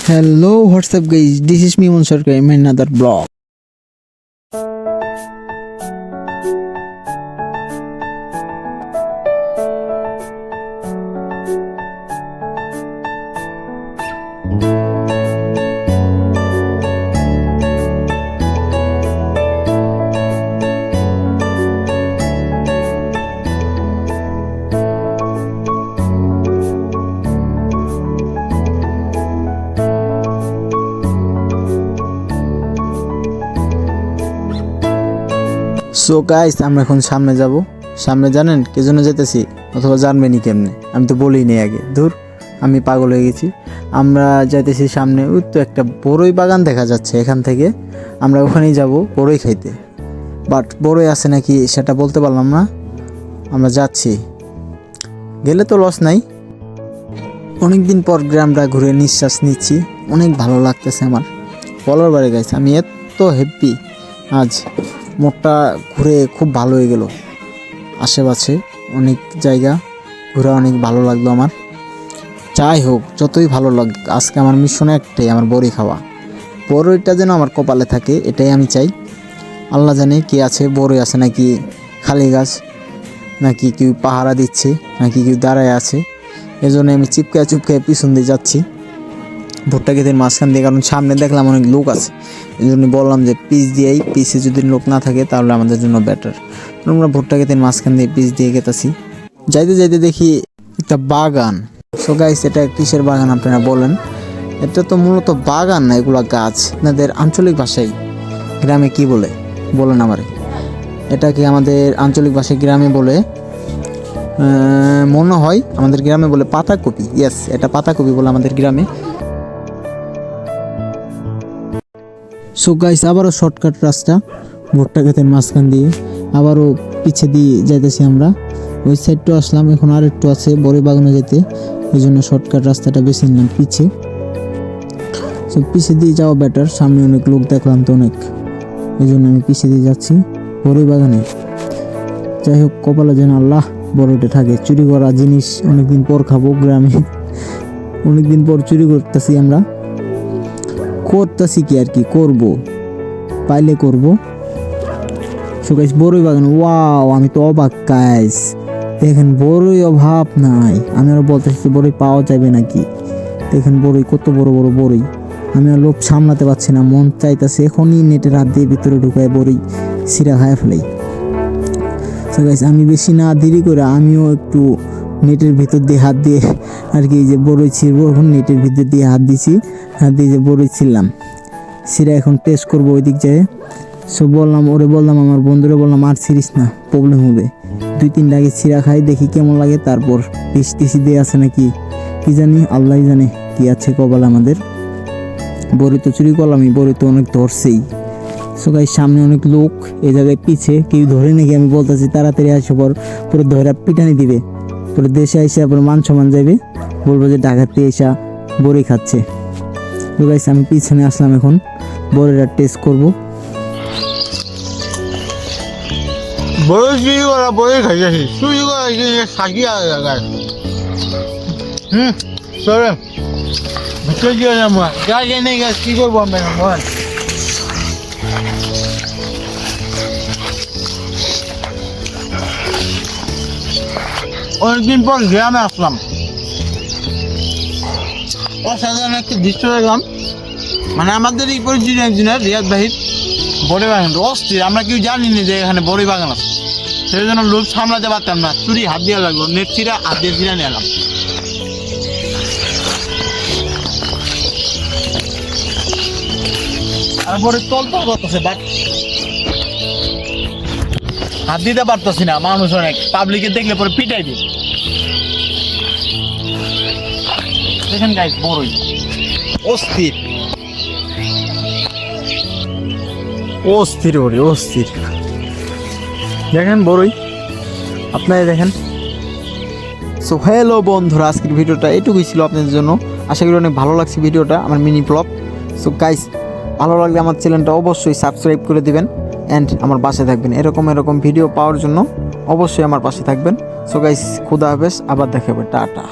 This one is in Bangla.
Hello, what's up guys? This is me Mansur in another blog. So guys, আমরা এখন সামনে যাব। সামনে জানেন কে জন্য যেতেছি অথবা জানবেনই কেমনে? আমি তো বলিই নেই আগে, ধুর আমি পাগল হয়ে গেছি। আমরা যাইতেছি সামনে, ওই তো একটা বড়ই বাগান দেখা যাচ্ছে। এখান থেকে আমরা ওখানেই যাব বড়ই খাইতে, বাট বড়ই আছে নাকি সেটা বলতে পারলাম না। আমরা যাচ্ছি, গেলে তো লস নাই। অনেক দিন পর গ্রামটা ঘুরে নিঃশ্বাস নিচ্ছি, অনেক ভালো লাগতেছে আমার। বলার বারে গাইস, আমি এত হ্যাপি আজ। মোটটা ঘুরে খুব ভালো হয়ে গেল। আশেপাশে অনেক জায়গা ঘুরে অনেক ভালো লাগলো আমার। যাই হোক, যতই ভালো লাগ, আজকে আমার মিশন একটাই, আমার বড়ি খাওয়া। বড়ইটা যেন আমার কপালে থাকে, এটাই আমি চাই। আল্লাহ জানে কি আছে, বড়ই আছে নাকি খালি গাছ, নাকি কেউ পাহারা দিচ্ছে, নাকি কেউ দাঁড়ায় আছে। এজন্য আমি চুপকে পিছন দিয়ে যাচ্ছি ভুট্টা ক্ষেতের মাঝখান দিয়ে, কারণ সামনে দেখলাম অনেক লোক আছে। এই জন্য বললাম যে পিছে যদি লোক না থাকে তাহলে আমাদের জন্য বেটার। আমরা ভুট্টা ক্ষেতের মাঝখান দিয়ে পিচ দিয়ে গেতেছি। যাইতে দেখি একটা বাগান। সো গাইস, এটা কিসের বাগান আপনারা বলেন? এটা তো মূলত বাগান না, এগুলা গাছ। আপনাদের আঞ্চলিক ভাষায় গ্রামে কি বলে বলেন আমারে? এটা কি আমাদের আঞ্চলিক ভাষায় গ্রামে বলে মনে হয় আমাদের গ্রামে বলে পাতাকপি। ইয়েস, এটা পাতাকপি বলে আমাদের গ্রামে। সো গাইস, আবারও শর্টকাট রাস্তা ভুট্টা ক্ষেতের মাঝখান দিয়ে, আবারও পিছে দিয়ে যাইতেছি আমরা। ওই সাইডটা আসলাম, এখন আর একটু আছে বড়ই বাগানে যেতে, এই জন্য শর্টকাট রাস্তাটা বেছে নিলাম পিছে। সো পিছে দিয়ে যাওয়া বেটার, সামনে অনেক লোক দেখলাম তো অনেক, এই জন্য আমি পিছে দিয়ে যাচ্ছি বড়ই বাগানে। যাই হোক, কপালে যেন আল্লাহ বড়ইটা থাকে। চুরি করা জিনিস অনেকদিন পর খাবো গ্রামে, অনেকদিন পর চুরি করতেছি আমরা। করতেছি কি আর কি করব, পাইলে করব। সো গাইস, বড়ই বাগান, ওয়াও, আমি তো অবাক গাইস। দেখেন বড়ই অভাব নাই। আমি আরো বলতেছি বড়ই পাওয়া যাবে নাকি। দেখেন বড়ই, কত বড় বড় বড়ই। আমি আর লোভ সামলাতে পারছি না, মন চাইতেছে এখনই নেটের হাত দিয়ে ভিতরে ঢুকায় বড়ই সিরা খায় ফেলাই। সো গাইস, আমি বেশি না দেরি করে আমিও একটু নেটের ভিতর দিয়ে হাত দিয়ে আর কি যে বড়ই ছিঁড়বো। এখন নেটের ভিতর দিয়ে হাত দিছি, হাত দিয়ে যে বড়ই ছিঁড়লাম, সিরা এখন টেস্ট করবো ওই দিক যায়। সো বললাম আমার বন্ধুরে বললাম, আর ছিঁড়িস না, প্রবলেম হবে। 2-3টা আগে ছিঁড়া খাই, দেখি কেমন লাগে, তারপর টিসি দিয়ে আছে নাকি কি জানি, আল্লাহ জানে কি আছে কপালে আমাদের। বড়ি তো চুরি করলাম, বড়ি তো অনেক ধরছেই। সো গাইস, সামনে অনেক লোক, এই জায়গায় পিছে কেউ ধরে নাকি, আমি বলতেছি তাড়াতাড়ি আসে, পরে ধরে পিটানি দিবে, পরে দেশে এসে পরে মান সম্মান যাবে, বলবো যে ডাকাতে এসা বড়ি খাচ্ছে। তো গাইস, আমি পিছনে আসলাম, এখন বড়িটা টেস্ট করবো। বড়ি খাইছি চুরি করা সাকি সরে ভিতরে গিয়ে আমরা গাছ এনে গাছ কি করবো আমরা এখন? অনেকদিন পর গ্রামে আসলাম, অসাধারণ একটা দৃশ্য দেখলাম। মানে আমাদের এই পরিচিত একজনের রিয়াদ ভাই বড়ি বাগান অস্থির, আমরা কেউ জানি না যে এখানে বড়ি বাগান আছে। সেই জন্য লোভ সামলাতে পারতাম না, চুরি হাত দিয়ে লাগলো, নেট চিরা হাত দিয়ে চিরা নিয়ে এলাম। তারপরে তল করতেছে, বাট হাত দিতে পারতেছি না, মানুষ অনেক, পাবলিকে দেখলে পরে পিটাই দিই। দেখেন গাইস, বড়ই অস্থির অস্থির বড়ি অস্থির। দেখেন বড়ই, আপনারা দেখেন। সো হ্যালো বন্ধুরা, আজকের ভিডিওটা এটুকুই ছিল আপনাদের জন্য। আশা করি অনেক ভালো লাগছে ভিডিওটা, আমার মিনি ব্লগ। সো গাইস, ভালো লাগলে আমার চ্যানেলটা অবশ্যই সাবস্ক্রাইব করে দিবেন অ্যান্ড আমার পাশে থাকবেন। এরকম ভিডিও পাওয়ার জন্য অবশ্যই আমার পাশে থাকবেন। সো গাইস, খুদা হাফেজ, আবার দেখা হবে, টাটা।